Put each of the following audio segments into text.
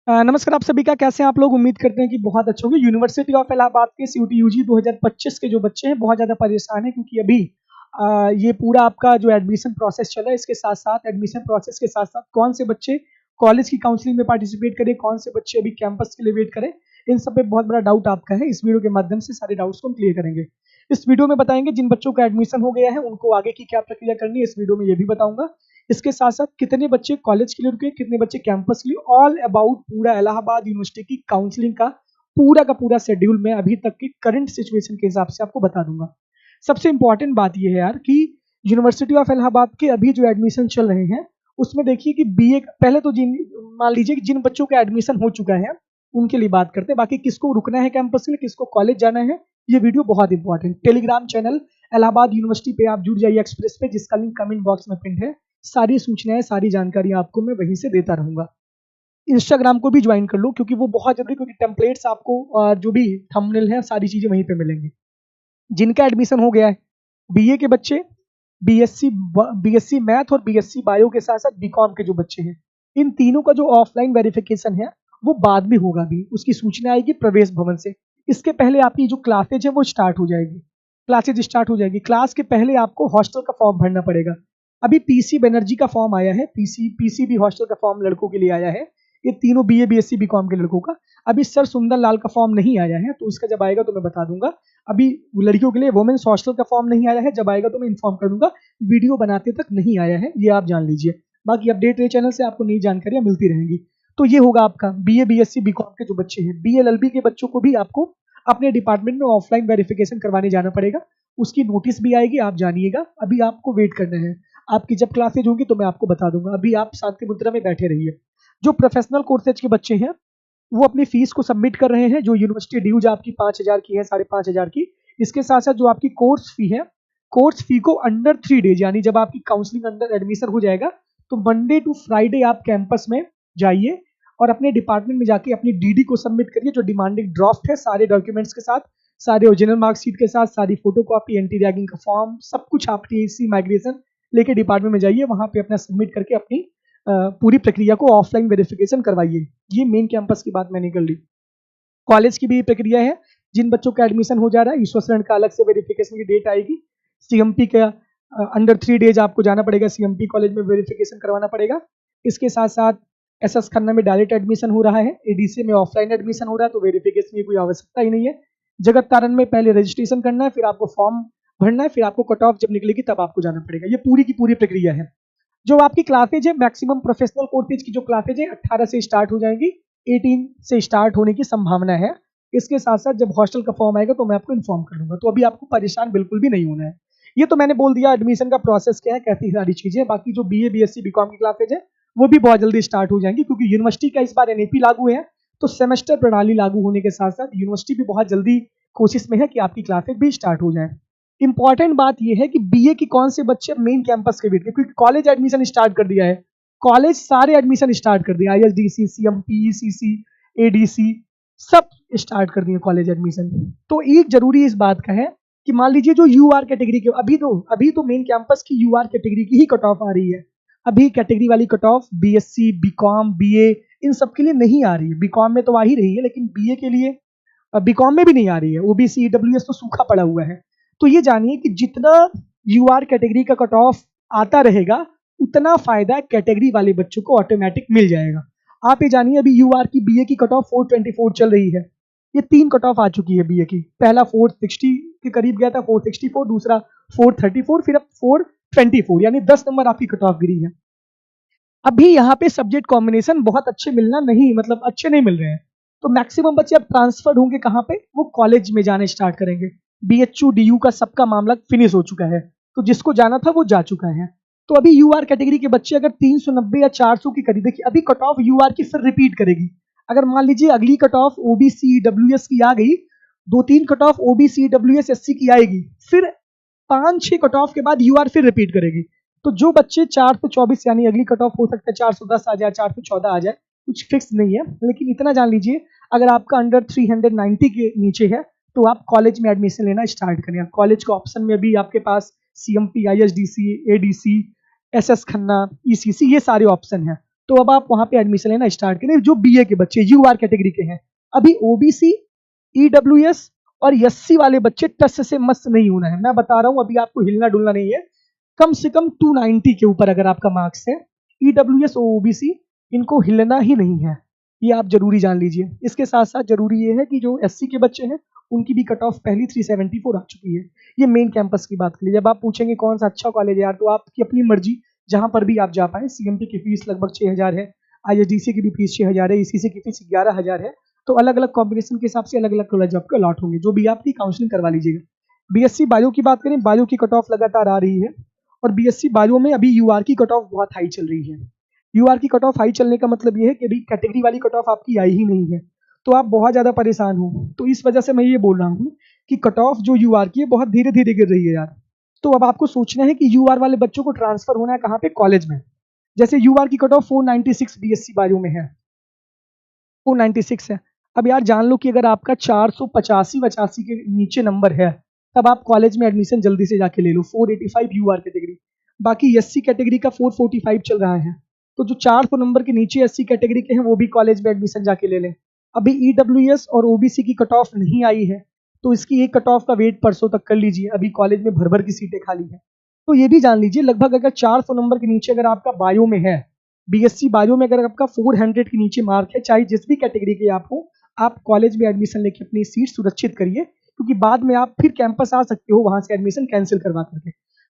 नमस्कार आप सभी का, कैसे हैं आप लोग। उम्मीद करते हैं कि बहुत अच्छे होंगे। यूनिवर्सिटी ऑफ इलाहाबाद के सीयूटी यूजी 2025 के जो बच्चे हैं बहुत ज़्यादा परेशान हैं, क्योंकि अभी ये पूरा आपका जो एडमिशन प्रोसेस चल रहा है, इसके साथ साथ एडमिशन प्रोसेस के साथ साथ कौन से बच्चे कॉलेज की काउंसलिंग में पार्टिसिपेट करें, कौन से बच्चे अभी कैंपस के लिए वेट करें, इन सब पे बहुत बड़ा डाउट आपका है। इस वीडियो के माध्यम से सारे डाउट्स को हम क्लियर करेंगे। इस वीडियो में बताएंगे जिन बच्चों का एडमिशन हो गया है उनको आगे की क्या प्रक्रिया करनी है, इस वीडियो में ये भी बताऊंगा। इसके साथ साथ कितने बच्चे कॉलेज के लिए रुके, कितने बच्चे कैंपस के लिए, ऑल अबाउट पूरा इलाहाबाद यूनिवर्सिटी की काउंसलिंग का पूरा शेड्यूल मैं अभी तक की करंट सिचुएशन के हिसाब से आपको बता दूंगा। सबसे इंपॉर्टेंट बात यह है यार कि यूनिवर्सिटी ऑफ इलाहाबाद के अभी जो एडमिशन चल रहे हैं उसमें देखिए कि बीए पहले तो मान लीजिए कि जिन बच्चों का एडमिशन हो चुका है उनके लिए बात करते हैं। बाकी किसको रुकना है कैंपस के लिए, किसको कॉलेज जाना है, ये वीडियो बहुत important. Telegram channel Allahabad university पे आप जुड़ जाइए एक्सप्रेस पे, जिसका लिंक कमेंट बॉक्स में पिन है। सारी सूचनाएं, सारी जानकारी आपको मैं वहीं से देता रहूंगा। इंस्टाग्राम को भी ज्वाइन कर लो क्योंकि वो बहुत जरूरी, क्योंकि टेम्पलेट्स आपको जो भी थंबनेल है सारी चीजें वहीं पे मिलेंगी। जिनका एडमिशन हो गया है बीए के बच्चे, बीएससी मैथ और बीएससी बायो के साथ साथ बीकॉम के जो बच्चे हैं, इन तीनों का जो ऑफलाइन वेरिफिकेशन है वो बाद में होगा। भी उसकी सूचना आएगी प्रवेश भवन से। इसके पहले आपकी जो क्लासेज है वो स्टार्ट हो जाएगी। क्लास के पहले आपको हॉस्टल का फॉर्म भरना पड़ेगा। अभी पीसी बनर्जी का फॉर्म आया है, पीसी भी हॉस्टल का फॉर्म लड़कों के लिए आया है। ये तीनों बीए बीएससी बीकॉम के लड़कों का। अभी सर सुंदर लाल का फॉर्म नहीं आया है, तो इसका जब आएगा तो मैं बता दूंगा। अभी लड़कियों के लिए वुमेन्स हॉस्टल का फॉर्म नहीं आया है, जब आएगा तो मैं इन्फॉर्म कर दूंगा। वीडियो बनाते तक नहीं आया है, ये आप जान लीजिए। बाकी अपडेट रहे चैनल से, आपको नई जानकारियां मिलती रहेंगी। तो ये होगा आपका बीए बीएससी बीकॉम के जो बच्चे हैं। बीएलएलबी के बच्चों को भी आपको अपने डिपार्टमेंट में ऑफलाइन वेरिफिकेशन करवाने जाना पड़ेगा। उसकी नोटिस भी आएगी, आप जानिएगा। अभी आपको वेट करना है। आपकी जब क्लासेज होंगी तो मैं आपको बता दूंगा। अभी आप शांति मुद्रा में बैठे रहिए। जो प्रोफेशनल कोर्सेज के बच्चे हैं वो अपनी फीस को सबमिट कर रहे हैं। जो यूनिवर्सिटी ड्यूज आपकी 5,000 की है, 5,500 की। इसके साथ साथ जो आपकी कोर्स फी को अंडर 3 डेज, यानी जब आपकी काउंसलिंग अंडर एडमिशन हो जाएगा तो मंडे टू फ्राइडे आप कैंपस में जाइए और अपने डिपार्टमेंट में जाके अपनी डीडी को सबमिट करिए, जो डिमांडिंग ड्राफ्ट है, सारे डॉक्यूमेंट्स के साथ, सारे ओरिजिनल मार्कशीट के साथ, सारी फोटो कॉपी, एंटी रैगिंग का फॉर्म, सब कुछ आप टीसी माइग्रेशन लेके डिपार्टमेंट में जाइए। वहां पे अपना सबमिट करके अपनी पूरी प्रक्रिया को ऑफलाइन वेरिफिकेशन करवाइए। ये मेन कैंपस की बात मैंने कर ली। कॉलेज की भी प्रक्रिया है। जिन बच्चों का एडमिशन हो जा रहा है, ईश्वर का अलग से वेरिफिकेशन की डेट आएगी। सीएमपी का अंडर 3 डेज आपको जाना पड़ेगा, सीएमपी कॉलेज में वेरिफिकेशन करवाना पड़ेगा। इसके साथ साथ एसएस खन्ना में डायरेक्ट एडमिशन हो रहा है, एडीसी में ऑफलाइन एडमिशन हो रहा है, तो वेरिफिकेशन की कोई आवश्यकता ही नहीं है। जगत तारण में पहले रजिस्ट्रेशन करना है, फिर आपको फॉर्म भरना है, फिर आपको कट ऑफ जब निकलेगी तब आपको जाना पड़ेगा। ये पूरी की पूरी प्रक्रिया है। जो आपकी क्लासेज है, मैक्सिमम प्रोफेशनल कोर्सेज की जो क्लासेज है 18 से स्टार्ट हो जाएंगी, 18 से स्टार्ट होने की संभावना है। इसके साथ साथ जब हॉस्टल का फॉर्म आएगा तो मैं आपको इन्फॉर्म कर दूंगा। तो अभी आपको परेशान बिल्कुल भी नहीं होना है। ये तो मैंने बोल दिया एडमिशन का प्रोसेस क्या है, कैसी सारी चीजें। बाकी जो बीए बीएससी बीकॉम की क्लासेज है वो भी बहुत जल्दी स्टार्ट हो जाएंगी, क्योंकि यूनिवर्सिटी का इस बार एनएपी लागू है। तो सेमेस्टर प्रणाली लागू होने के साथ साथ यूनिवर्सिटी भी बहुत जल्दी कोशिश में है कि आपकी क्लासेज भी स्टार्ट हो जाए। इंपॉर्टेंट बात यह है कि बीए की कौन से बच्चे मेन कैंपस के वेट के, क्योंकि कॉलेज एडमिशन स्टार्ट कर दिया है। कॉलेज सारे एडमिशन स्टार्ट कर दिया, आईएसडीसी, सीएमपी, ईसीसी, एडीसी, सब स्टार्ट कर दिए कॉलेज एडमिशन। तो एक जरूरी इस बात का है कि मान लीजिए जो यूआर कैटेगरी के, अभी तो मेन कैंपस की यूआर कैटेगरी की ही कट ऑफ आ रही है। अभी कैटेगरी वाली cut off BSc BCom BA इन सब के लिए नहीं आ रही है। बीकॉम में तो आ ही रही है, लेकिन बीए के लिए बीकॉम में भी नहीं आ रही है। ओबीसी ईडब्ल्यूएस तो सूखा पड़ा हुआ है। तो ये जानिए कि जितना यूआर कैटेगरी का कट ऑफ आता रहेगा उतना फायदा कैटेगरी वाले बच्चों को ऑटोमेटिक मिल जाएगा। आप ये जानिए अभी यूआर की बीए की कट ऑफ 424 चल रही है। ये 3 कट ऑफ आ चुकी है बीए की। पहला 460 के करीब गया था, 464, दूसरा 434, फिर अब 424, यानी 10 नंबर आपकी कट ऑफ गिरी है। अभी यहाँ पे सब्जेक्ट कॉम्बिनेशन बहुत अच्छे मिलना नहीं, मतलब अच्छे नहीं मिल रहे हैं। तो मैक्सिमम बच्चे अब ट्रांसफर होंगे कहाँ पे, वो कॉलेज में जाने स्टार्ट करेंगे। बीएचयू डीयू का सबका मामला फिनिश हो चुका है, तो जिसको जाना था वो जा चुका है। तो अभी यूआर कैटेगरी के बच्चे अगर 390 या 400 की करीब, देखिए अभी कट ऑफ यूआर की फिर रिपीट करेगी। अगर मान लीजिए अगली कट ऑफ ओबीसी डब्ल्यूएस की आ गई, 2-3 cut off OBC WS SC की आएगी, फिर 5-6 कट ऑफ के बाद यूआर फिर रिपीट करेगी। तो जो बच्चे 424, यानी अगली कट ऑफ हो सकता है 410 आ जाए, 414 आ जाए, कुछ फिक्स नहीं है। लेकिन इतना जान लीजिए अगर आपका अंडर 390 के नीचे है तो आप कॉलेज में एडमिशन लेना स्टार्ट करें। कॉलेज के ऑप्शन में भी आपके पास CMP, ISDC, ADC, SS Khanna, ECC, ये सारे ऑप्शन हैं। तो अब आप वहाँ पे एडमिशन लेना स्टार्ट करें। जो बीए के बच्चे यूआर कैटेगरी के हैं, अभी ओबीसी, ईडब्ल्यूएस और एससी वाले बच्चे टस से मस्त नहीं होना है। मैं बता रहा हूँ, अभी आपको हिलना डुलना नहीं है। कम से कम 290 के ऊपर अगर आपका मार्क्स है, ईडब्ल्यूएस और ओबीसी इनको हिलना ही नहीं है, ये आप जरूरी जान लीजिए। इसके साथ साथ जरूरी ये है कि जो एससी के बच्चे हैं उनकी भी कट ऑफ पहली 374 आ चुकी है। ये मेन कैंपस की बात करिए। जब आप पूछेंगे कौन सा अच्छा कॉलेज है यार, तो आपकी अपनी मर्जी, जहां पर भी आप जा पाए। सीएमपी की फीस लगभग 6000 है, आईएसडीसी की भी फीस 6000 है, ईसीसी की फीस 11000 है। तो अलग अलग कॉम्बिनेशन के हिसाब से अलग अलग कॉलेज आपको अलॉट होंगे, जो भी आपकी काउंसलिंग करवा लीजिएगा। बीएससी बायो की बात करें, बायो की कट ऑफ लगातार आ रही है, और बीएससी बायो में अभी यूआर की कट ऑफ बहुत हाई चल रही है। यूआर की कट ऑफ हाई चलने का मतलब ये है कि अभी कैटेगरी वाली कट ऑफ आपकी आई ही नहीं है, तो आप बहुत ज़्यादा परेशान हो। तो इस वजह से मैं ये बोल रहा हूँ कि कट ऑफ जो यूआर की है बहुत धीरे धीरे गिर रही है यार। तो अब आपको सोचना है कि यूआर वाले बच्चों को ट्रांसफर होना है कहाँ पे, कॉलेज में। जैसे यूआर की कट ऑफ 496 बीएससी बायो में है, 496 है। अब यार जान लो कि अगर आपका 485 के नीचे नंबर है, तब आप कॉलेज में एडमिशन जल्दी से जाके ले लो, 485 यूआर कैटेगरी। बाकी एससी कैटेगरी का 445 चल रहा है, तो जो 400 नंबर के नीचे एससी कैटेगरी के हैं वो भी कॉलेज में एडमिशन जाके ले लें। अभी ईडब्ल्यूएस और ओबीसी की कट ऑफ नहीं आई है, तो इसकी एक कट ऑफ का वेट परसों तक कर लीजिए। अभी कॉलेज में भर भर की सीटें खाली हैं। तो ये भी जान लीजिए, लगभग अगर 400 नंबर के नीचे अगर आपका बायो में है, बीएससी बायो में अगर आपका 400 के नीचे मार्क है, चाहे जिस भी कैटेगरी के आप हो, आप कॉलेज में एडमिशन लेके अपनी सीट सुरक्षित करिए, क्योंकि बाद में आप फिर कैंपस आ सकते हो वहां से एडमिशन कैंसिल करवा करके।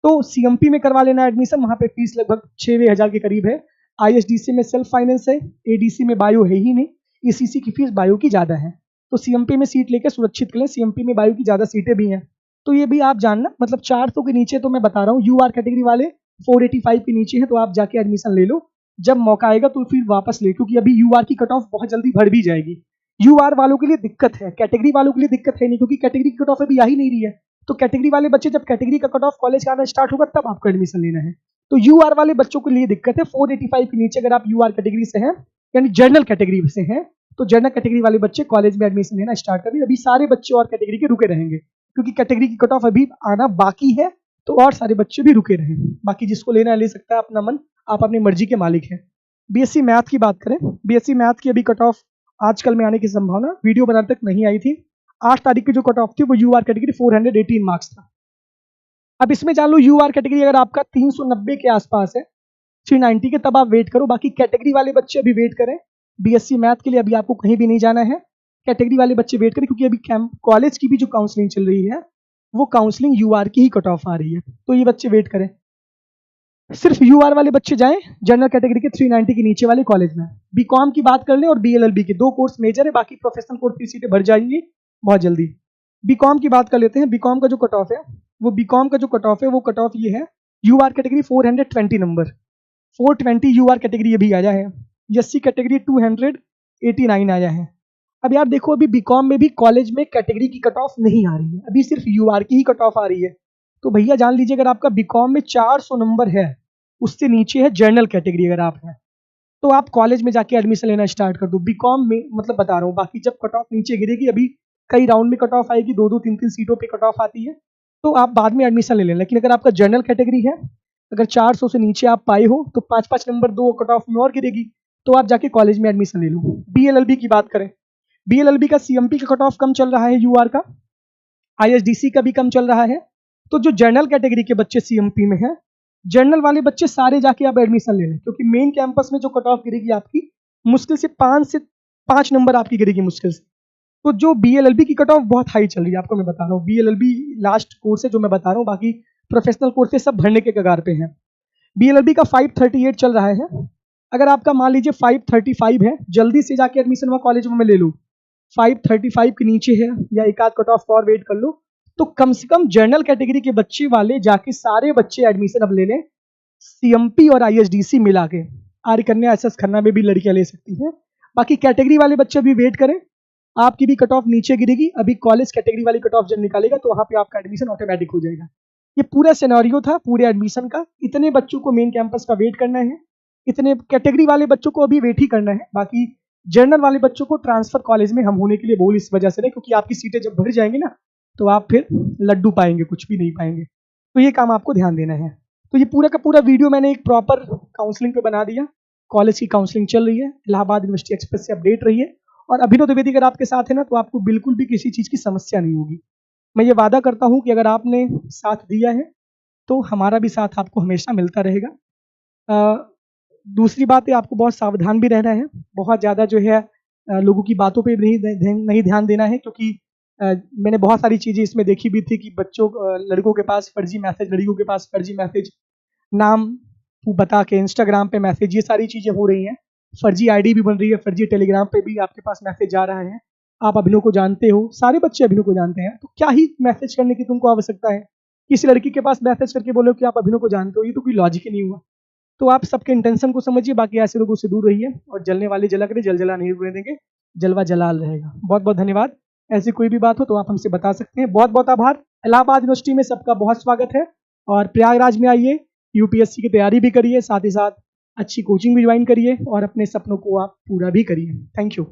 तो सीएमपी में करवा लेना एडमिशन, वहां पे फीस लगभग 6,000 के करीब है। आईएसडीसी में सेल्फ फाइनेंस है, एडीसी में बायो है ही नहीं, ईसीसी की फीस बायो की ज्यादा है। तो सीएमपी में सीट लेके सुरक्षित कर लें, सीएमपी में बायो की ज्यादा सीटें भी हैं। तो ये भी आप जानना, मतलब 400 के नीचे तो मैं बता रहा हूँ, यूआर कैटेगरी वाले 485 के नीचे है, तो आप जाके एडमिशन ले लो। जब मौका आएगा तो फिर वापस ले, क्योंकि अभी यूआर की कट ऑफ बहुत जल्दी बढ़ भी जाएगी। यूआर वालों के लिए दिक्कत है, कैटेगरी वालों के लिए दिक्कत है नहीं, क्योंकि कैटेगरी की कट ऑफ अभी आ ही नहीं रही है। तो कैटेगरी वाले बच्चे जब कैटेगरी का कट ऑफ कॉलेज का आना स्टार्ट होगा तब आपको एडमिशन लेना है। तो यूआर वाले बच्चों के लिए दिक्कत है। 485 के नीचे अगर आप यूआर कैटेगरी से हैं, यानी जनरल कैटेगरी से हैं, तो जनरल कैटेगरी वाले बच्चे कॉलेज में एडमिशन लेना स्टार्ट करें। अभी सारे बच्चे और कैटेगरी के रुके रहेंगे, क्योंकि कैटेगरी की कट ऑफ अभी आना बाकी है, तो और सारे बच्चे भी रुके रहेंगे। बाकी जिसको लेना है ले सकता है, अपना मन, आप अपनी मर्जी के मालिक हैं। बीएससी मैथ की बात करें, बीएससी मैथ की अभी कट ऑफ आजकल में आने की संभावना, वीडियो बनाने तक नहीं आई थी। 8 तारीख की जो कट ऑफ थी वो यूआर कैटेगरी 418 मार्क्स था। अब इसमें जान लो यूआर कैटेगरी अगर आपका 390 के आसपास है, 390 के, तब आप वेट करो। बाकी कैटेगरी वाले बच्चे अभी वेट करें। बीएससी मैथ के लिए अभी आपको कहीं भी नहीं जाना है, कैटेगरी वाले बच्चे वेट करें, क्योंकि अभी कॉलेज की भी जो काउंसलिंग चल रही है वो काउंसलिंग यूआर की ही कट ऑफ आ रही है, तो ये बच्चे वेट करें। सिर्फ यूआर वाले बच्चे जाएं जनरल कैटेगरी के 390 के नीचे वाले कॉलेज में। बीकॉम की बात कर लें और बीएलएलबी के 2 कोर्स मेजर है, बाकी प्रोफेशनल कोर्स की सीटें भर जाएंगी बहुत जल्दी। बीकॉम की बात कर लेते हैं। बीकॉम का जो कट ऑफ है, वो बीकॉम का जो कट ऑफ है वो कट ऑफ ये है, UR category 420 number, 420 UR category अभी आया है। एससी कैटेगरी 289 आया है। अब यार देखो, अभी बीकॉम में भी कॉलेज में कैटेगरी की कट ऑफ नहीं आ रही है, अभी सिर्फ यूआर की ही कट ऑफ आ रही है। तो भैया जान लीजिए, अगर आपका बीकॉम में 400 नंबर है, उससे नीचे है जनरल कैटेगरी अगर आप हैं, तो आप कॉलेज में जाके एडमिशन लेना स्टार्ट कर दो बीकॉम में, मतलब बता रहा हूँ। बाकी जब कट ऑफ नीचे गिरेगी, अभी कई राउंड में कट ऑफ आएगी, 2-2 3-3 सीटों पे कट ऑफ आती है, तो आप बाद में एडमिशन ले लें। लेकिन अगर आपका जनरल कैटेगरी है, अगर 400 से नीचे आप पाए हो, तो 5-5 नंबर 2 कट ऑफ में और गिरेगी, तो आप जाके कॉलेज में एडमिशन ले लो। बीएलएलबी की बात करें, बीएलएलबी का सीएमपी का कट ऑफ कम चल रहा है, यूआर का, आईएसडीसी का भी कम चल रहा है। तो जो जनरल कैटेगरी के बच्चे सीएमपी में हैं, जनरल वाले बच्चे सारे जाके आप एडमिशन ले लें, क्योंकि मेन कैंपस में जो कट ऑफ गिरेगी आपकी, मुश्किल से 5 नंबर आपकी गिरेगी मुश्किल से। तो जो बीएलएलबी की कट ऑफ बहुत हाई चल रही है, आपको मैं बता रहा हूँ। बीएलएलबी लास्ट कोर्स है जो मैं बता रहा हूँ, बाकी प्रोफेशनल कोर्सेज सब भरने के कगार पे हैं। बीएलएलबी का 538 चल रहा है। अगर आपका मान लीजिए 535 है, जल्दी से जाके एडमिशन हुआ कॉलेज में ले लो। 535 के नीचे है या एक आध कट ऑफ और वेट कर लो, तो कम से कम जनरल कैटेगरी के बच्चे वाले जाके सारे बच्चे एडमिशन अब ले लें, सीएमपी और आईएसडीसी मिला के। आर्य कन्या एसएस खन्ना में भी लड़कियां ले सकती हैं। बाकी कैटेगरी वाले बच्चे भी वेट करें, आपकी भी कट ऑफ नीचे गिरेगी। अभी कॉलेज कैटेगरी वाली कट ऑफ जब निकालेगा तो वहां पे आपका एडमिशन ऑटोमेटिक हो जाएगा। ये पूरा सिनेरियो था पूरे एडमिशन का। इतने बच्चों को मेन कैंपस का वेट करना है, इतने कैटेगरी वाले बच्चों को अभी वेट ही करना है। बाकी जनरल वाले बच्चों को ट्रांसफर कॉलेज में हम होने के लिए बोल इस वजह से रहे, क्योंकि आपकी सीटें जब भर जाएंगी ना, तो आप फिर लड्डू पाएंगे, कुछ भी नहीं पाएंगे। तो ये काम आपको ध्यान देना है। तो ये पूरा का पूरा वीडियो मैंने एक प्रॉपर काउंसलिंग पे बना दिया। कॉलेज की काउंसलिंग चल रही है, इलाहाबाद यूनिवर्सिटी एक्सप्रेस से अपडेट रहिए। और अभिनव द्विवेदी अगर आपके साथ है ना, तो आपको बिल्कुल भी किसी चीज़ की समस्या नहीं होगी। मैं ये वादा करता हूँ कि अगर आपने साथ दिया है, तो हमारा भी साथ आपको हमेशा मिलता रहेगा। दूसरी बात है, आपको बहुत सावधान भी रहना है, बहुत ज़्यादा जो है लोगों की बातों पे नहीं ध्यान देना है, क्योंकि मैंने बहुत सारी चीज़ें इसमें देखी भी थी कि बच्चों लड़कों के पास फर्जी मैसेज, लड़कियों के पास फर्जी मैसेज, नाम बता के इंस्टाग्राम पे मैसेज, ये सारी चीज़ें हो रही हैं। फर्जी आईडी भी बन रही है, फर्जी टेलीग्राम पे भी आपके पास मैसेज आ रहा है। आप अभिनव को जानते हो, सारे बच्चे अभिनव को जानते हैं, तो क्या ही मैसेज करने की तुमको आवश्यकता है? किसी लड़की के पास मैसेज करके बोलो कि आप अभिनव को जानते हो, ये तो कोई लॉजिक ही नहीं हुआ। तो आप सबके इंटेंशन को समझिए, बाकी ऐसे लोगों से दूर रहिए, और जलने वाले जला करें, जला नहीं हुए देंगे, जलवा जलाल रहेगा। बहुत बहुत धन्यवाद। ऐसी कोई भी बात हो तो आप हमसे बता सकते हैं। बहुत बहुत आभार। इलाहाबाद यूनिवर्सिटी में सबका बहुत स्वागत है, और प्रयागराज में आइए, यूपीएससी की तैयारी भी करिए, साथ ही साथ अच्छी कोचिंग भी ज्वाइन करिए, और अपने सपनों को आप पूरा भी करिए। Thank you.